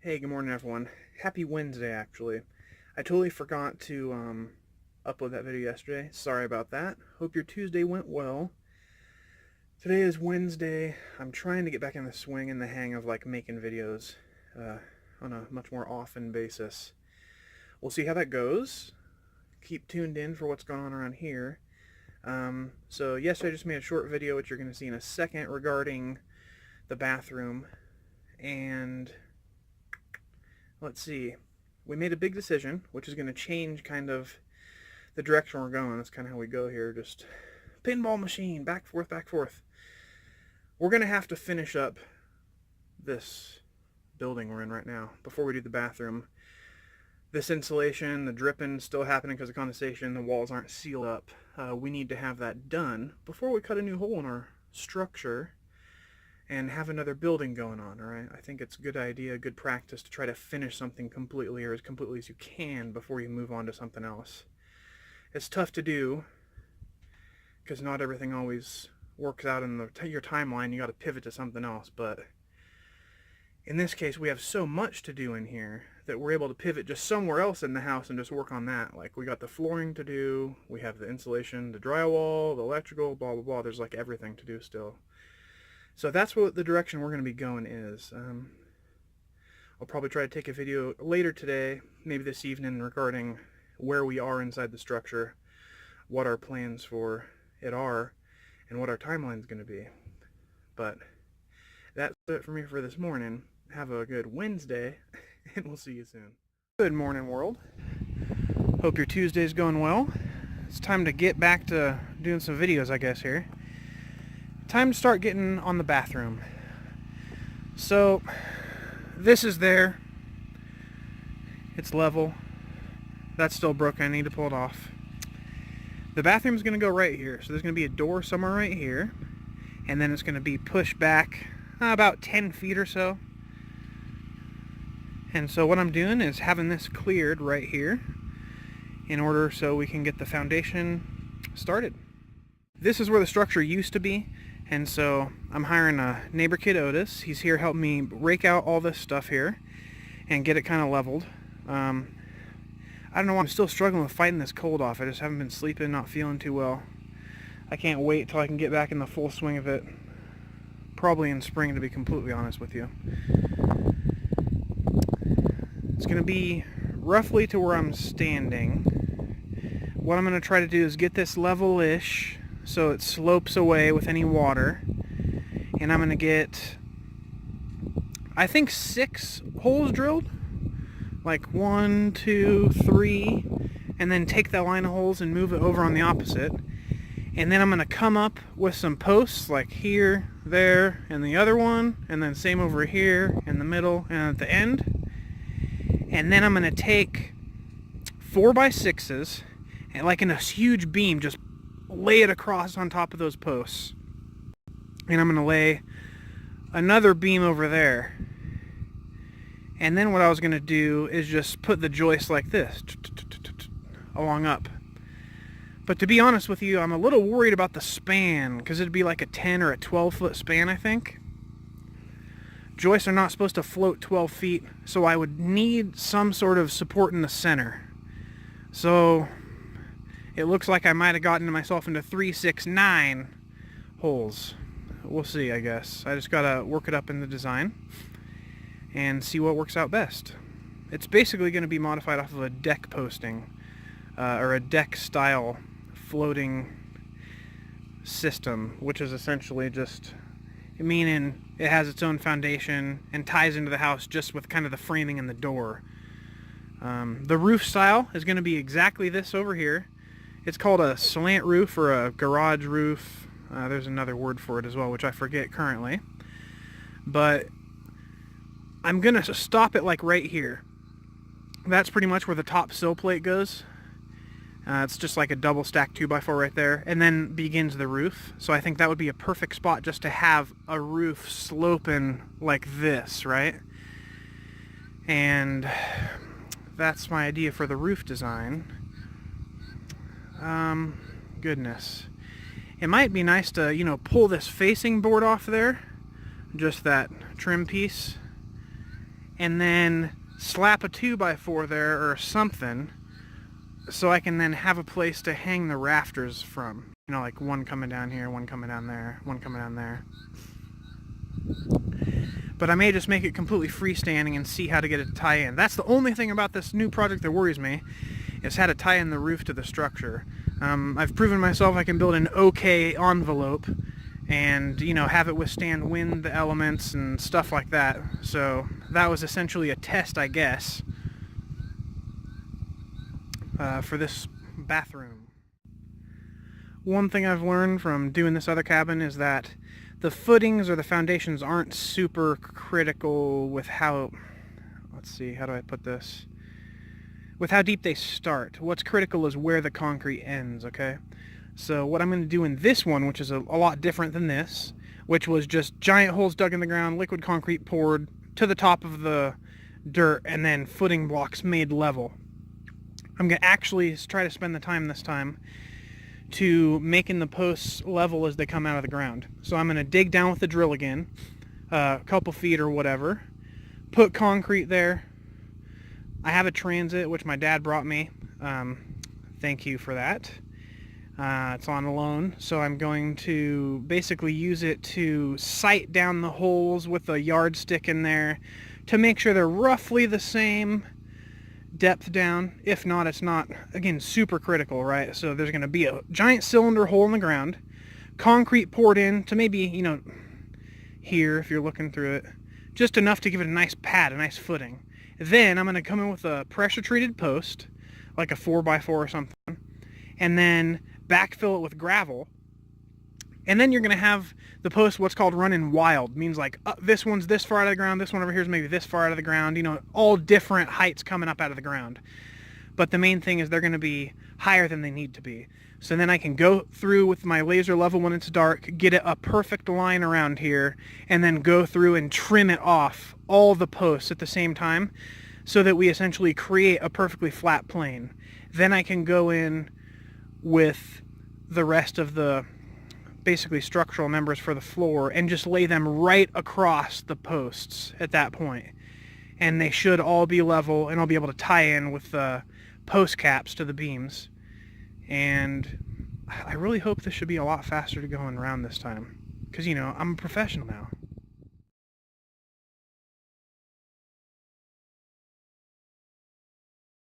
Hey, good morning everyone. Happy Wednesday, actually. I totally forgot to upload that video yesterday. Sorry about that. Hope your Tuesday went well. Today is Wednesday. I'm trying to get back in the swing and the hang of making videos on a much more often basis. We'll see how that goes. Keep tuned in for what's going on around here. So yesterday I just made a short video, which you're going to see in a second, regarding the bathroom. And let's see, we made a big decision, which is going to change kind of the direction we're going. That's kind of how we go here, just pinball machine, back, forth, back, forth. We're going to have to finish up this building we're in right now before we do the bathroom. This insulation, the dripping still happening because of condensation, the walls aren't sealed up. We need to have that done before we cut a new hole in our structure and have another building going on, alright? I think it's a good idea, good practice to try to finish something completely, or as completely as you can, before you move on to something else. It's tough to do because not everything always works out in your timeline. You got to pivot to something else, but in this case we have so much to do in here that we're able to pivot just somewhere else in the house and just work on that. Like, we got the flooring to do, we have the insulation, the drywall, the electrical, blah blah blah. There's like everything to do still. So that's what the direction we're going to be going is. I'll probably try to take a video later today, maybe this evening, regarding where we are inside the structure, what our plans for it are, and what our timeline is going to be. But that's it for me for this morning. Have a good Wednesday, and we'll see you soon. Good morning, world. Hope your Tuesday's going well. It's time to get back to doing some videos, I guess, here. Time to start getting on the bathroom. So this is there. It's level. That's still broken. I need to pull it off. The bathroom's going to go right here. So there's going to be a door somewhere right here. And then it's going to be pushed back about 10 feet or so. And so what I'm doing is having this cleared right here in order so we can get the foundation started. This is where the structure used to be. And so I'm hiring a neighbor kid, Otis. He's here helping me rake out all this stuff here and get it kind of leveled. I don't know why I'm still struggling with fighting this cold off. I just haven't been sleeping, not feeling too well. I can't wait till I can get back in the full swing of it. Probably in spring, to be completely honest with you. It's going to be roughly to where I'm standing. What I'm going to try to do is get this level-ish so it slopes away with any water, and I'm going to get, I think, 6 holes drilled, like 1, 2, 3, and then take that line of holes and move it over on the opposite, and then I'm going to come up with some posts like here, there, and the other one, and then same over here, in the middle, and at the end, and then I'm going to take 4x6s, and like in a huge beam, just lay it across on top of those posts. And I'm going to lay another beam over there. And then what I was going to do is just put the joist like this along up. But to be honest with you, I'm a little worried about the span, because it'd be like a 10 or a 12 foot span, I think. Joists are not supposed to float 12 feet, so I would need some sort of support in the center. So it looks like I might have gotten myself into 3, 6, 9 holes. We'll see, I guess. I just gotta work it up in the design and see what works out best. It's basically going to be modified off of a deck posting, or a deck style floating system, which is essentially just meaning it has its own foundation and ties into the house just with kind of the framing and the door. The roof style is going to be exactly this over here. It's called a slant roof or a garage roof. There's another word for it as well, which I forget currently. But I'm going to stop it like right here. That's pretty much where the top sill plate goes. It's just like a double stack 2x4 right there. And then begins the roof. So I think that would be a perfect spot just to have a roof sloping like this, right? And that's my idea for the roof design. Goodness. It might be nice to, pull this facing board off there. Just that trim piece. and then slap a 2x4 there or something, so I can then have a place to hang the rafters from. You know, like one coming down here, one coming down there, one coming down there. But I may just make it completely freestanding and see how to get it to tie in. That's the only thing about this new project that worries me, is how to tie in the roof to the structure. I've proven myself I can build an okay envelope and, you know, have it withstand wind, the elements, and stuff like that. So that was essentially a test, I guess, for this bathroom. One thing I've learned from doing this other cabin is that the footings or the foundations aren't super critical with how, let's see, how do I put this? With how deep they start. What's critical is where the concrete ends, okay? So what I'm going to do in this one, which is a lot different than this, which was just giant holes dug in the ground, liquid concrete poured to the top of the dirt, and then footing blocks made level. I'm going to actually try to spend the time this time to making the posts level as they come out of the ground. So I'm going to dig down with the drill again, a couple feet or whatever, put concrete there. I have a transit, which my dad brought me. Thank you for that. It's on loan, so I'm going to basically use it to sight down the holes with a yardstick in there to make sure they're roughly the same depth down. If not, it's not, again, super critical, right? So there's going to be a giant cylinder hole in the ground, concrete poured in to maybe, you know, here if you're looking through it, just enough to give it a nice pad, a nice footing. Then I'm going to come in with a pressure treated post, like a 4x4 or something, and then backfill it with gravel. And then you're going to have the post what's called running wild. Means like this one's this far out of the ground, this one over here is maybe this far out of the ground, you know, all different heights coming up out of the ground. But the main thing is they're going to be higher than they need to be. So then I can go through with my laser level when it's dark, get it a perfect line around here, and then go through and trim it off, all the posts at the same time, so that we essentially create a perfectly flat plane. Then I can go in with the rest of the basically structural members for the floor and just lay them right across the posts at that point. And they should all be level, and I'll be able to tie in with the post caps to the beams. And I really hope this should be a lot faster to go around this time, because, you know, I'm a professional now.